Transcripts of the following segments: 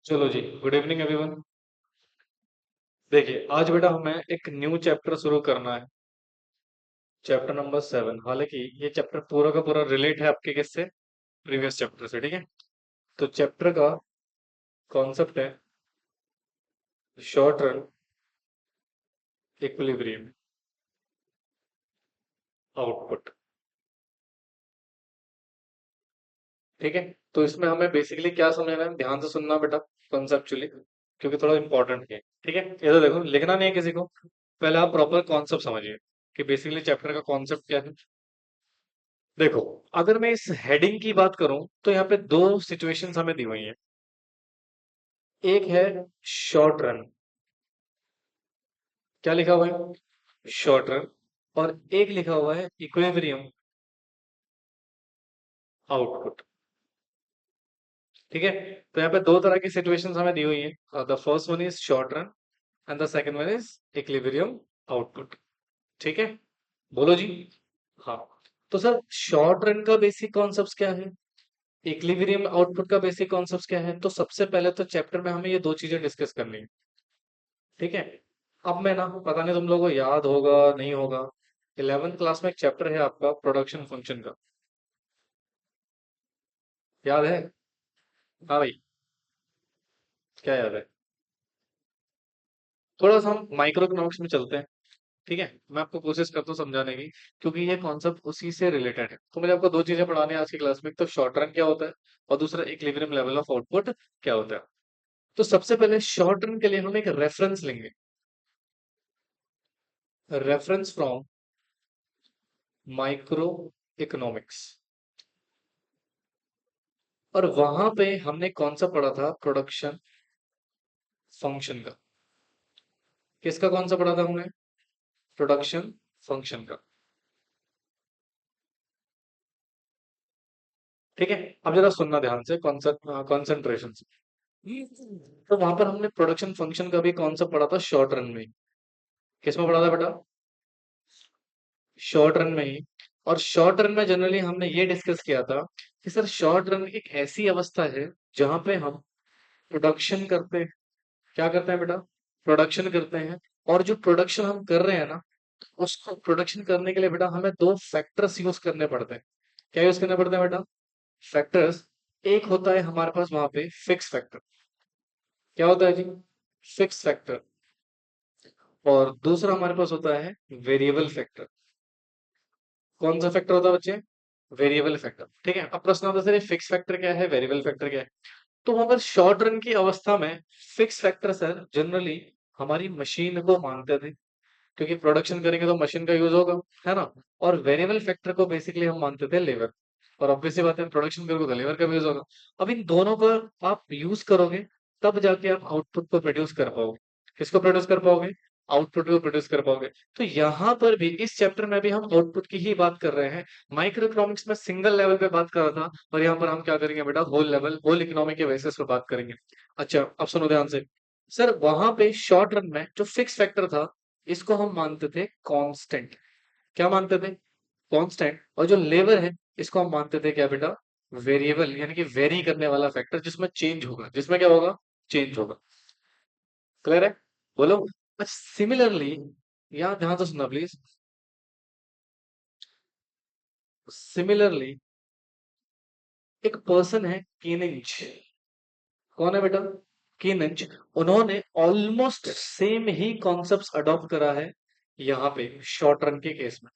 चलो जी, good evening everyone. देखिए, आज बेटा हमें एक न्यू चैप्टर शुरू करना है। Chapter number 7। हालांकि ये चैप्टर पूरा का पूरा रिलेट है आपके किससे, प्रीवियस चैप्टर से। ठीक है, तो चैप्टर का कॉन्सेप्ट है शॉर्ट रन इक्विलिब्रियम आउटपुट। ठीक है, तो इसमें हमें बेसिकली क्या समझना है, ध्यान से सुनना बेटा कॉन्सेप्चुअली, क्योंकि थोड़ा इंपॉर्टेंट है। ठीक है, ये तो देखो, लिखना नहीं है किसी को, पहले आप प्रॉपर कॉन्सेप्ट समझिए कि बेसिकली चैप्टर का कॉन्सेप्ट क्या है। देखो, अगर मैं इस हेडिंग की बात करूं तो यहाँ पे दो सिचुएशंस हमें दी हुई हैं। एक है शॉर्ट रन, क्या लिखा हुआ है, शॉर्ट रन। और एक लिखा हुआ है इक्विलिब्रियम आउटपुट। ठीक है, तो यहाँ पे दो तरह की सिचुएशंस हमें दी हुई है। The first one is short run and the second one is equilibrium output. ठीक है, बोलो जी। हाँ, तो सर शॉर्ट रन का बेसिक कॉन्सेप्ट क्या है, इक्विलिब्रियम आउटपुट का बेसिक कॉन्सेप्ट क्या है, तो सबसे पहले तो चैप्टर में हमें ये दो चीजें डिस्कस करनी है। ठीक है, अब मैं ना, पता नहीं तुम लोगों को याद होगा नहीं होगा, 11th क्लास में एक चैप्टर है आपका प्रोडक्शन फंक्शन का, याद है? हाँ भाई, क्या याद है? थोड़ा सा हम माइक्रो इकोनॉमिक्स में चलते हैं। ठीक है, मैं आपको कोशिश करता हूँ समझाने की, क्योंकि ये कॉन्सेप्ट उसी से रिलेटेड है। तो मुझे आपको दो चीजें पढ़ानी है आज की क्लास में, एक तो शॉर्ट रन क्या होता है और दूसरा इक्विलिब्रियम लेवल ऑफ आउटपुट क्या होता है। तो सबसे पहले शॉर्ट रन के लिए हम एक रेफरेंस लेंगे, रेफरेंस फ्रॉम माइक्रो इकोनॉमिक्स। और वहां पे हमने कौन सा पढ़ा था, प्रोडक्शन फंक्शन का। किसका कौन सा पढ़ा था हमने, प्रोडक्शन फंक्शन का। ठीक है, अब जरा सुनना ध्यान से, कॉन्सेंट्रेशन से। तो वहां पर हमने प्रोडक्शन फंक्शन का भी कौन सा पढ़ा था, शॉर्ट रन में। किसमें पढ़ा था बेटा, शॉर्ट रन में ही। और शॉर्ट रन में जनरली हमने ये डिस्कस किया था कि सर शॉर्ट रन एक ऐसी अवस्था है जहां पे हम प्रोडक्शन करते हैं। क्या करते हैं बेटा, प्रोडक्शन करते हैं। और जो प्रोडक्शन हम कर रहे हैं ना, उसको प्रोडक्शन करने के लिए बेटा हमें दो फैक्टर्स यूज करने पड़ते हैं। क्या यूज करने पड़ते हैं बेटा, फैक्टर्स। एक होता है हमारे पास वहां पे फिक्स फैक्टर। क्या होता है जी, फिक्स फैक्टर। और दूसरा हमारे पास होता है वेरिएबल फैक्टर। कौन सा फैक्टर होता है बच्चे, वेरिएबल फैक्टर। ठीक है, अब प्रश्न आता है सर फिक्स फैक्टर क्या है, वेरिएबल फैक्टर क्या है। तो वहां पर शॉर्ट रन की अवस्था में फिक्स फैक्टर सर जनरली हमारी मशीन को मानते थे, क्योंकि प्रोडक्शन करेंगे तो मशीन का यूज होगा, है ना। और वेरिएबल फैक्टर को बेसिकली हम मानते थे लेबर। और ऑब्वियस सी बात है, प्रोडक्शन करोगे तो लेबर का भी यूज होगा। अब इन दोनों का आप यूज करोगे, तब जाके आप आउटपुट को प्रोड्यूस कर पाओगे। किसको प्रोड्यूस कर पाओगे, आउटपुट को प्रोड्यूस कर पाओगे। तो यहाँ पर भी इस चैप्टर में भी हम आउटपुट की ही बात कर रहे हैं। माइक्रो इकोनॉमिक्स में सिंगल लेवल पे बात कर रहा था, और यहाँ पर हम क्या करेंगे बेटा, होल लेवल, होल इकोनॉमी के बेसिस पे बात करेंगे। अच्छा, अब सुनो ध्यान से। सर वहां पे शॉर्ट रन में जो फिक्स फैक्टर था, इसको हम मानते थे कांस्टेंट। क्या मानते थे, कांस्टेंट। और जो लेबर है, इसको हम मानते थे क्या बेटा, वेरिएबल, यानी कि वेरी करने वाला फैक्टर, जिसमें चेंज होगा, जिसमें क्या होगा, चेंज होगा। क्लियर है, बोलो। सिमिलरली, यहाँ ध्यान से सुनना प्लीज। सिमिलरली, एक पर्सन है कीनिंज। कौन है बेटा, कीनिंज। उन्होंने ऑलमोस्ट सेम ही कॉन्सेप्ट्स अडॉप्ट करा है यहाँ पे शॉर्ट रन के केस में।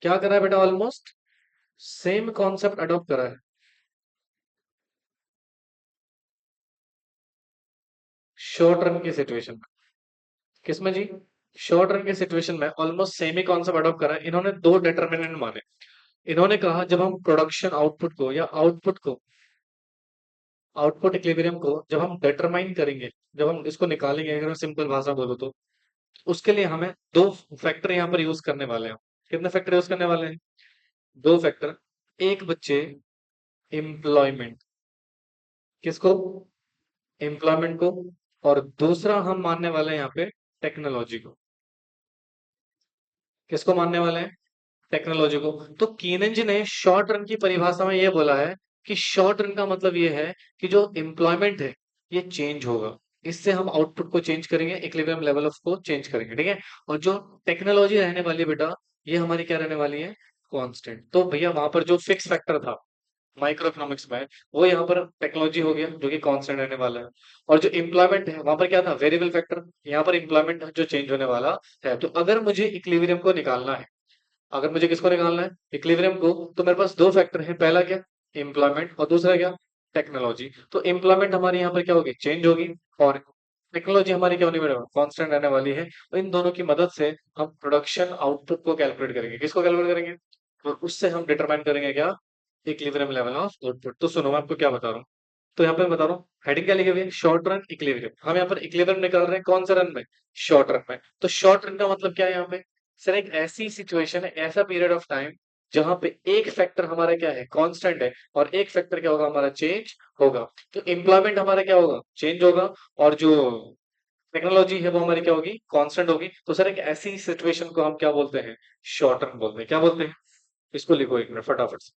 क्या करा है बेटा, ऑलमोस्ट सेम कॉन्सेप्ट अडॉप्ट करा है शॉर्ट रन की सिचुएशन में। किसमें जी, शॉर्ट रन की सिचुएशन में ऑलमोस्ट सेम ही कॉन्सेप्ट अडॉप्ट करा है। इन्होंने दो डिटर्मिनेंट माने। इन्होंने कहा जब हम प्रोडक्शन आउटपुट को या आउटपुट को, आउटपुट इक्विलिब्रियम को जब हम डिटरमाइन करेंगे, जब हम इसको निकालेंगे, अगर मैं सिंपल भाषा बोलूं तो उसके लिए हमें दो फैक्टर यहाँ पर यूज करने वाले हैं। कितने फैक्टर यूज करने वाले हैं, दो फैक्टर। एक बच्चे एम्प्लॉयमेंट, किसको, एम्प्लॉयमेंट को। और दूसरा हम मानने वाले हैं यहाँ पे टेक्नोलॉजी को। किसको मानने वाले हैं, टेक्नोलॉजी को। तो कीनेंज ने शॉर्ट रन की परिभाषा में ये बोला है कि शॉर्ट रन का मतलब ये है कि जो एम्प्लॉयमेंट है ये चेंज होगा। इससे हम आउटपुट को चेंज करेंगे, इक्विलिब्रियम लेवल ऑफ को चेंज करेंगे, ठीक है? और जो टेक्नोलॉजी रहने वाली है बेटा, ये हमारी क्या रहने वाली है? कांस्टेंट। तो भैया वहां पर जो फिक्स फैक्टर था माइक्रो इकोनॉमिक्स में, वो यहाँ पर टेक्नोलॉजी हो गया जो कि कांस्टेंट रहने वाला है। और जो एम्प्लॉयमेंट है वहां पर क्या था? Variable factor. यहाँ पर एम्प्लॉयमेंट जो चेंज होने वाला है। तो अगर मुझे इक्विलिब्रियम को निकालना है, अगर मुझे किसको निकालना है? इक्विलिब्रियम को, तो मेरे पास दो फैक्टर हैं। पहला क्या? एम्प्लॉयमेंट। और दूसरा क्या? टेक्नोलॉजी। तो एम्प्लॉयमेंट हमारी यहाँ पर क्या होगी? चेंज होगी। और टेक्नोलॉजी हमारी क्या होनी मैडम? कांस्टेंट रहने वाली है। तो इन दोनों की मदद से हम प्रोडक्शन आउटपुट को कैलकुलेट करेंगे। किसको कैलकुलेट करेंगे? और उससे हम डिटरमाइन करेंगे क्या? Equilibrium level of output. तो सुनो, मैं आपको क्या बता रहा हूँ। तो यहाँ पे मैं बता रहा हूँ, हेडिंग क्या लिखी हुई है? Short run equilibrium. हम यहाँ पर इक्विलिब्रियम निकाल रहे हैं कौन सा रन में? शॉर्ट रन में। तो शॉर्ट रन का मतलब क्या है यहाँ पे? सर एक ऐसी सिचुएशन है, ऐसा पीरियड ऑफ टाइम जहां पे एक फैक्टर हमारा क्या है? कांस्टेंट है, और एक फैक्टर क्या होगा? हमारा चेंज होगा। तो एम्प्लॉयमेंट हमारा क्या होगा? चेंज होगा। और जो टेक्नोलॉजी है वो हमारी क्या होगी? कांस्टेंट होगी। तो सर एक ऐसी सिचुएशन को हम क्या बोलते हैं? शॉर्ट रन बोलते हैं। क्या बोलते हैं? इसको लिखो एक मिनट फटाफट से।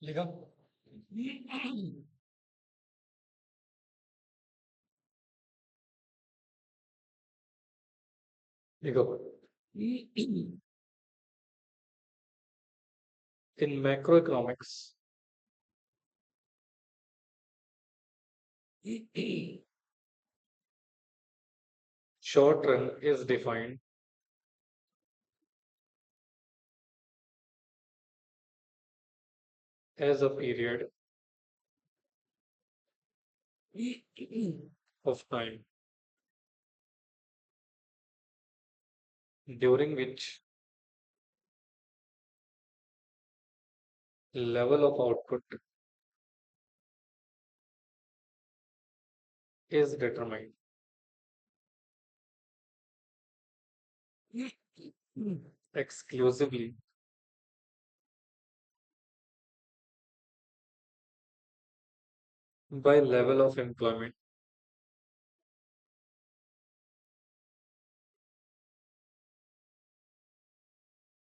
लिखा। देखो, in macroeconomics, short run is defined as a period of time during which level of output is determined exclusively by level of employment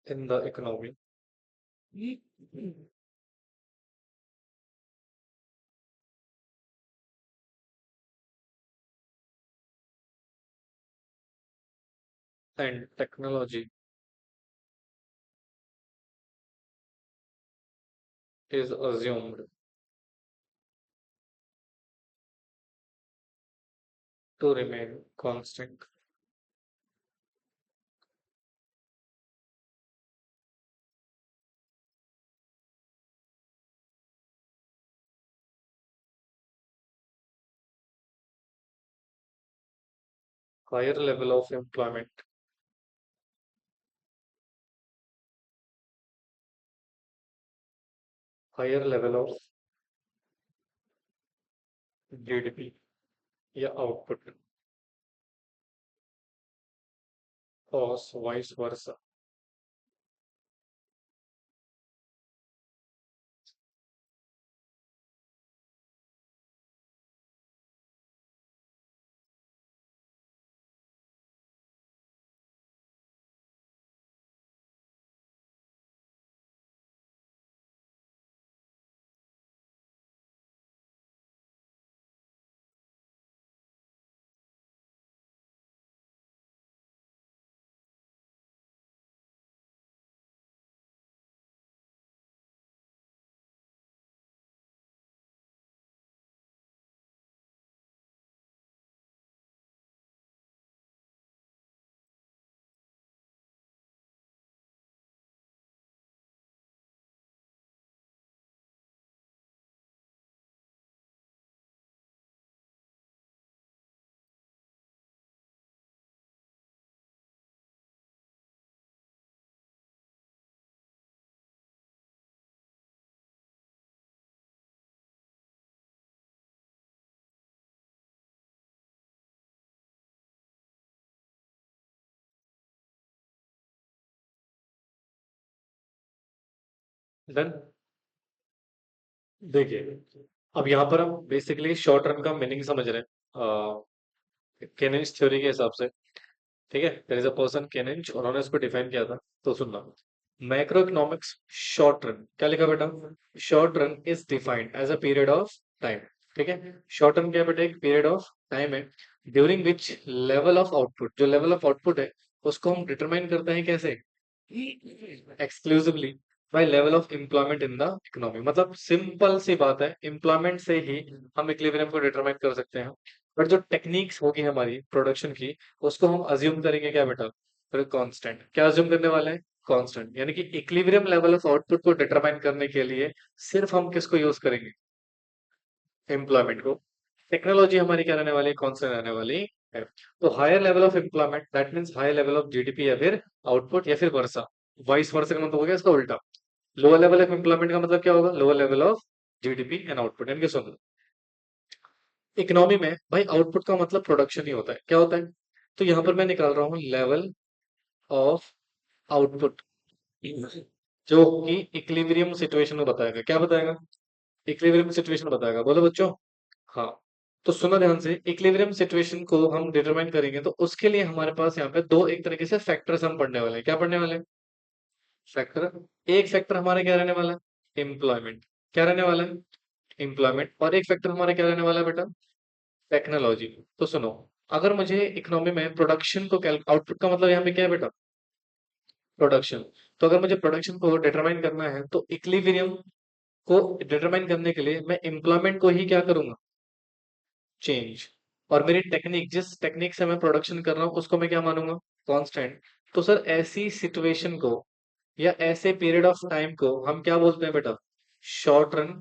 in the economy and technology is assumed to remain constant. Higher level of employment, higher level of GDP या output or vice versa. Then देखिए, अब यहाँ पर हम basically short run का meaning समझ रहे हैं केनेन्स थ्योरी के हिसाब से। ठीक है, देयर इज अ पर्सन केनेंच, उन्होंने इसको डिफाइन किया था। तो सुनना, मैक्रो इकोनॉमिक्स शॉर्ट रन क्या लिखा बेटा? Short run is defined as a period of time. ठीक है, शॉर्ट रन क्या है बेटा? एक पीरियड ऑफ टाइम है during which level of output, जो लेवल ऑफ आउटपुट है उसको हम डिटरमाइन करते हैं कैसे? Exclusively by level of employment in the economy. मतलब सिंपल सी बात है, एम्प्लॉयमेंट से ही हम इक्विलिब्रियम को डिटरमाइन कर सकते हैं। बट जो टेक्निक्स होगी हमारी प्रोडक्शन की, उसको हम अज्यूम करेंगे क्या बेटा? फिर कांस्टेंट। क्या अज्यूम करने वाले हैं? कांस्टेंट। यानी कि इक्विलिब्रियम लेवल ऑफ आउटपुट को डिटरमाइन करने के लिए सिर्फ हम किसको यूज करेंगे? एम्प्लॉयमेंट को। टेक्नोलॉजी हमारी क्या रहने वाली है? कौन सी रहने वाली है? तो higher level of employment that means higher level of GDP या फिर आउटपुट या फिर वर्सा। वाइस वर्सा का मतलब हो गया इसका उल्टा। लोअर लेवल ऑफ एम्प्लॉयमेंट का मतलब क्या होगा? Lower level of GDP and output. यानी कि सुन, इकोनॉमी में भाई आउटपुट का मतलब प्रोडक्शन ही होता है। क्या होता है? तो यहां पर मैं निकाल रहा हूँ लेवल ऑफ आउटपुट, जो कि इक्विलिब्रियम सिचुएशन में बताएगा। क्या बताएगा? इक्विलिब्रियम सिचुएशन बताएगा। बोलो बच्चों। हाँ, तो सुनो ध्यान से, इक्विलिब्रियम सिचुएशन को हम डिटरमाइन करेंगे तो उसके लिए हमारे पास यहाँ पे दो एक तरीके से फैक्टर्स हम पढ़ने वाले हैं। क्या पढ़ने वाले हैं? फैक्टर। एक फैक्टर हमारा क्या रहने वाला है? एम्प्लॉयमेंट। क्या रहने वाला है? एम्प्लॉयमेंट। और एक फैक्टर हमारा क्या रहने वाला है बेटा? टेक्नोलॉजी। तो सुनो, अगर मुझे इकोनॉमी में प्रोडक्शन को आउटपुट का मतलब यहाँ पे क्या है बेटा? प्रोडक्शन। तो अगर मुझे प्रोडक्शन को डिटरमाइन करना है तो इक्विलिब्रियम को डिटरमाइन करने के लिए मैं एम्प्लॉयमेंट को ही क्या करूंगा? चेंज। और मेरी टेक्निक, जिस टेक्निक से मैं प्रोडक्शन कर रहा हूँ उसको मैं क्या मानूंगा? कांस्टेंट। तो सर ऐसी सिचुएशन को या ऐसे पीरियड ऑफ टाइम को हम क्या बोलते हैं बेटा? Short run.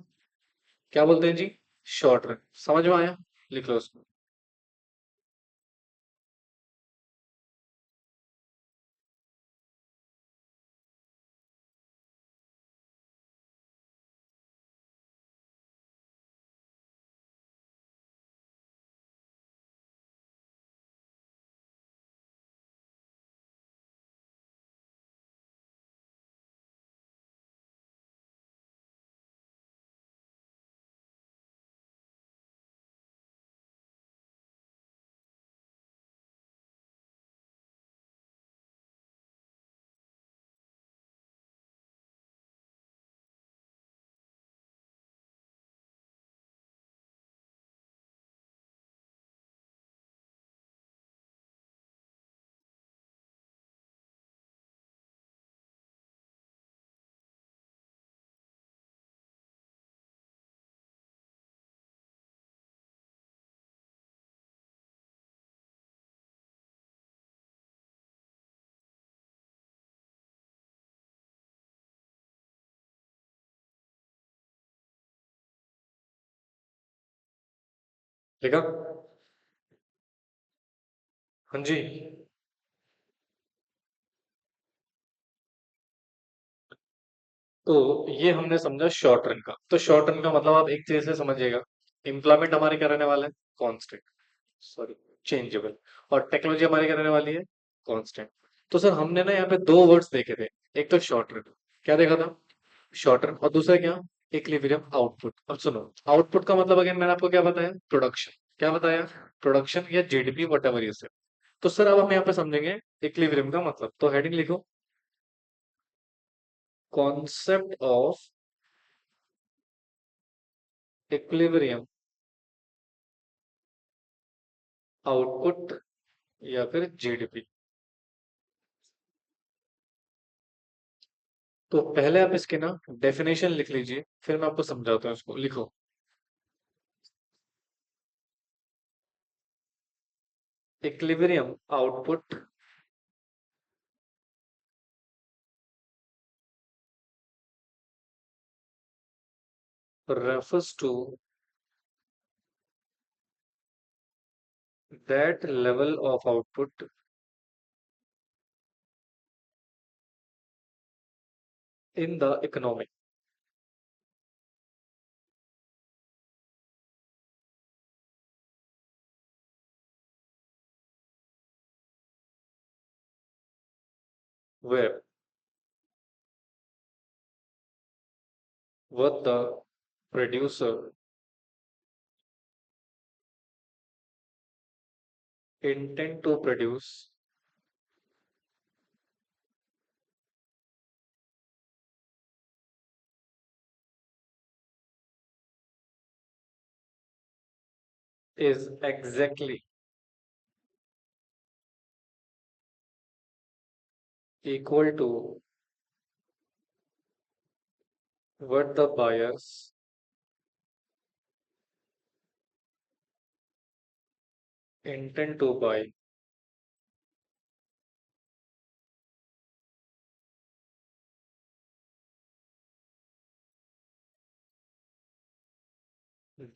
क्या बोलते हैं जी? Short run. समझ में आया? लिख लो उसको। देखा? हाँ जी। तो ये हमने समझा शॉर्ट रन का। तो शॉर्ट रन का मतलब आप एक चीज से समझिएगा, एम्प्लॉयमेंट हमारे क्या रहने वाला है? कांस्टेंट। Sorry, changeable. और टेक्नोलॉजी हमारी क्या रहने वाली है? कांस्टेंट। तो सर हमने ना यहाँ पे दो वर्ड्स देखे थे। एक तो शॉर्ट रन। क्या देखा था? Short run. और दूसरा क्या? Equilibrium output. अब सुनो, आउटपुट का मतलब अगेन मैंने आपको क्या बताया? प्रोडक्शन। क्या बताया? प्रोडक्शन या जीडीपी वट एवर यू से। तो सर अब हम यहाँ पे समझेंगे इक्विलिब्रियम का मतलब। तो हेडिंग लिखो, कॉन्सेप्ट ऑफ इक्विलिब्रियम आउटपुट या फिर जीडीपी। तो पहले आप इसके ना डेफिनेशन लिख लीजिए, फिर मैं आपको समझाता हूँ इसको। लिखो, equilibrium output refers to that level of output in the economy where what the producer intend to produce is exactly equal to what the buyers intend to buy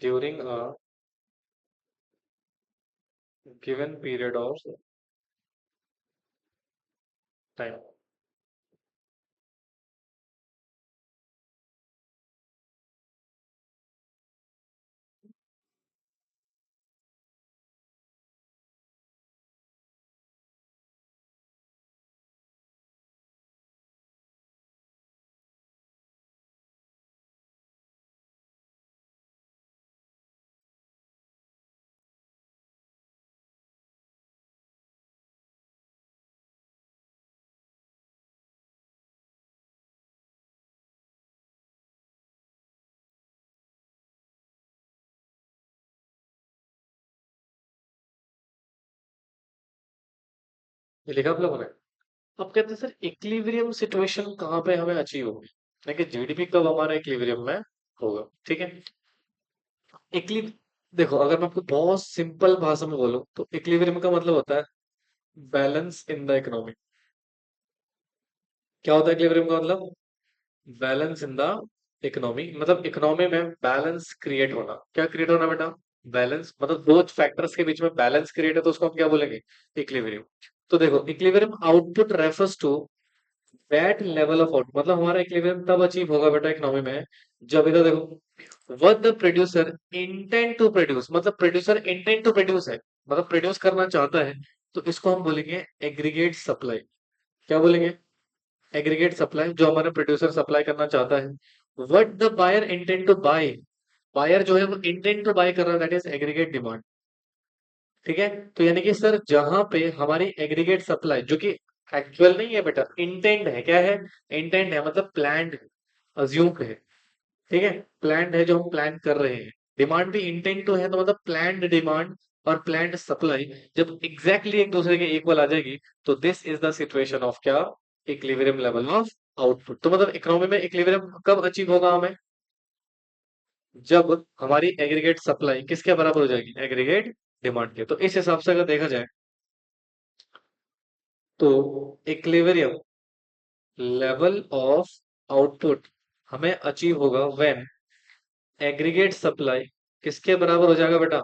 during a given period of time. ये लिखा आप लोगों ने। अब कहते हैं sir equilibrium situation कहाँ पे हमें अचीव होगी, देखिए जीडीपी कब हमारा इक्विलिब्रियम में होगा, ठीक है। इक्विलिब देखो अगर मैं आपको बहुत सिंपल भाषा में बोलूं तो इक्विलिब्रियम का मतलब होता है बैलेंस इन द इकोनॉमी। क्या होता है इक्विलिब्रियम का मतलब? बैलेंस इन द इकोनॉमी, मतलब इकोनॉमी में बैलेंस क्रिएट होना। क्या क्रिएट होना बेटा? बैलेंस, मतलब दो फैक्टर्स के बीच में बैलेंस क्रिएट है तो उसको हम क्या बोलेंगे? इक्विलिब्रियम। तो देखो equilibrium output refers to that level of out, मतलब हमारा इक्विलिब्रियम तब अचीव होगा बेटा इकोनॉमी में जब इधर देखो what the producer intend to produce, मतलब प्रोड्यूसर इंटेंड टू प्रोड्यूस है, मतलब प्रोड्यूस करना चाहता है, तो इसको हम बोलेंगे एग्रीगेट सप्लाई। क्या बोलेंगे? एग्रीगेट सप्लाई, जो हमारा प्रोड्यूसर सप्लाई करना चाहता है। What the buyer intend to buy, buyer जो है वो इंटेंड टू बाय कर रहा है, दैट इज एग्रीगेट डिमांड। ठीक है। तो यानी कि सर जहां पे हमारी एग्रीगेट सप्लाई जो कि एक्चुअल नहीं है बेटा, इंटेंड है, क्या है? इंटेंड है मतलब प्लान्ड, अज्यूम्ड है। ठीक है, प्लान्ड है जो हम प्लान कर रहे हैं। डिमांड भी इंटेंड टू है तो मतलब प्लान्ड डिमांड और प्लान्ड सप्लाई जब एग्जैक्टली एक दूसरे के इक्वल आ जाएगी तो this is the situation of क्या? Equilibrium level of output. तो मतलब इकोनॉमी में इक्विलिब्रियम कब अचीव होगा हमें? जब हमारी एग्रीगेट सप्लाई किसके बराबर हो जाएगी? एग्रीगेट डिमांड के। तो इस हिसाब से अगर देखा जाए तो इक्विलिब्रियम लेवल ऑफ आउटपुट हमें अचीव होगा व्हेन एग्रीगेट सप्लाई किसके बराबर हो जाएगा बेटा?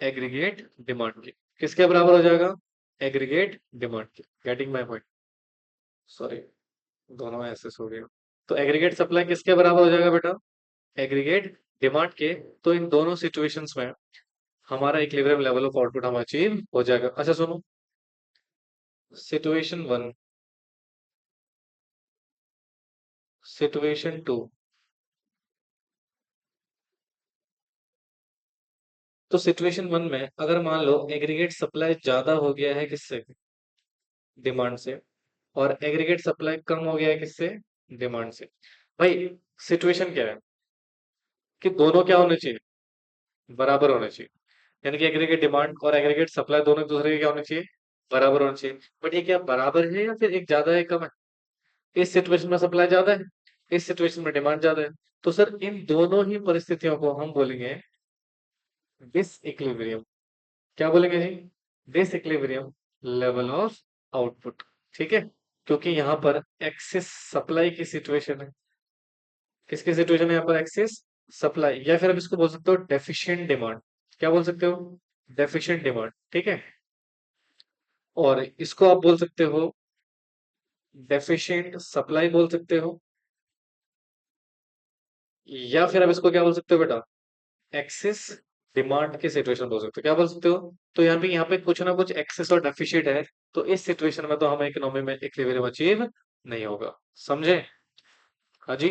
एग्रीगेट डिमांड के। किसके बराबर हो जाएगा? एग्रीगेट डिमांड के। Getting my point? सॉरी, दोनों ऐसे हो गया। तो एग्रीगेट सप्लाई किसके बराबर हो जाएगा बेटा? एग्रीगेट डिमांड के। तो इन दोनों सिचुएशंस में हमारा इक्विलिब्रियम लेवल ऑफ आउटपुट हम अचीव हो जाएगा। अच्छा सुनो, सिचुएशन वन, सिचुएशन टू। तो सिचुएशन वन में अगर मान लो एग्रीगेट सप्लाई ज्यादा हो गया है किससे? डिमांड से। और एग्रीगेट सप्लाई कम हो गया है किससे? डिमांड से। भाई सिचुएशन क्या है कि दोनों क्या होने चाहिए? बराबर होने चाहिए। यानी कि एग्रीगेट डिमांड और एग्रीगेट सप्लाई दोनों एक दूसरे के क्या होने चाहिए? बराबर होने चाहिए। बट ये क्या बराबर है या फिर एक ज्यादा है कम है? इस सिचुएशन में सप्लाई ज्यादा है, इस सिचुएशन में डिमांड ज्यादा है। तो सर इन दोनों ही परिस्थितियों को हम बोलेंगे डिस इक्विलिब्रियम। क्या बोलेंगे जी? Disequilibrium level of output. ठीक है, क्योंकि यहाँ पर एक्सेस सप्लाई की सिचुएशन है। किसकी सिचुएशन है यहाँ पर? एक्सेस सप्लाई, या फिर आप इसको बोल सकते हो डेफिशिएंट डिमांड। क्या बोल सकते हो? Deficient demand. ठीक है, और इसको आप बोल सकते हो डेफिशिएंट सप्लाई बोल सकते हो, या फिर आप इसको क्या बोल सकते हो बेटा? एक्सेस डिमांड की सिचुएशन बोल सकते हो। क्या बोल सकते हो? तो यहाँ पे कुछ ना कुछ एक्सेस और डेफिशिएट है, तो इस सिचुएशन में तो हमें इकोनॉमी में इक्विलिब्रियम अचीव नहीं होगा। समझे? हाँ जी,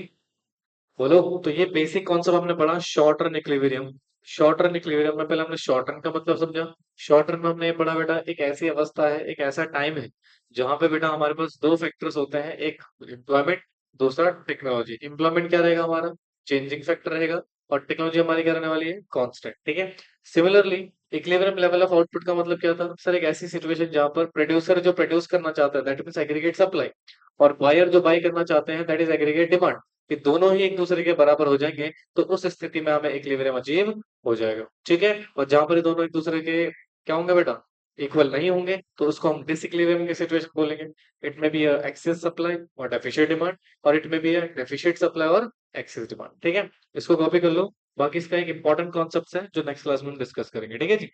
बोलो। तो ये बेसिक कॉन्सेप्ट हमने पढ़ा, short run equilibrium. Short run equilibrium में पहले हमने शॉर्ट रन का मतलब समझा। शॉर्ट रन में हमने ये पढ़ा बेटा एक ऐसी अवस्था है, एक ऐसा टाइम है जहां पे बेटा हमारे पास दो फैक्टर्स होते हैं, एक एम्प्लॉयमेंट, दूसरा टेक्नोलॉजी। एम्प्लॉयमेंट क्या रहेगा हमारा? चेंजिंग फैक्टर रहेगा, और टेक्नोलॉजी हमारी क्या रहने वाली है? कांस्टेंट। ठीक है। Similarly equilibrium level of output का मतलब क्या था सर? एक ऐसी सिचुएशन जहां पर प्रोड्यूसर जो प्रोड्यूस करना चाहता है दैट मींस एग्रीगेट सप्लाई, और बायर जो बाय करना चाहते हैं दैट इज एग्रीगेट डिमांड, कि दोनों ही एक दूसरे के बराबर हो जाएंगे, तो उस स्थिति में हमें इक्विलिब्रियम अचीव हो जाएगा। ठीक है, और जहां पर ये दोनों एक दूसरे के क्या होंगे बेटा? इक्वल नहीं होंगे, तो उसको हम डिसइक्विलिब्रियम की सिचुएशन बोलेंगे। इट में बी एक्सेस सप्लाई और डेफिशिएंट डिमांड, और इट में बी डेफिशिएंट सप्लाई और एक्सेस डिमांड। ठीक है, इसको कॉपी कर लो। बाकी इसका एक इंपॉर्टेंट कॉन्सेप्ट है जो नेक्स्ट क्लास में हम डिस्कस करेंगे। ठीक है जी।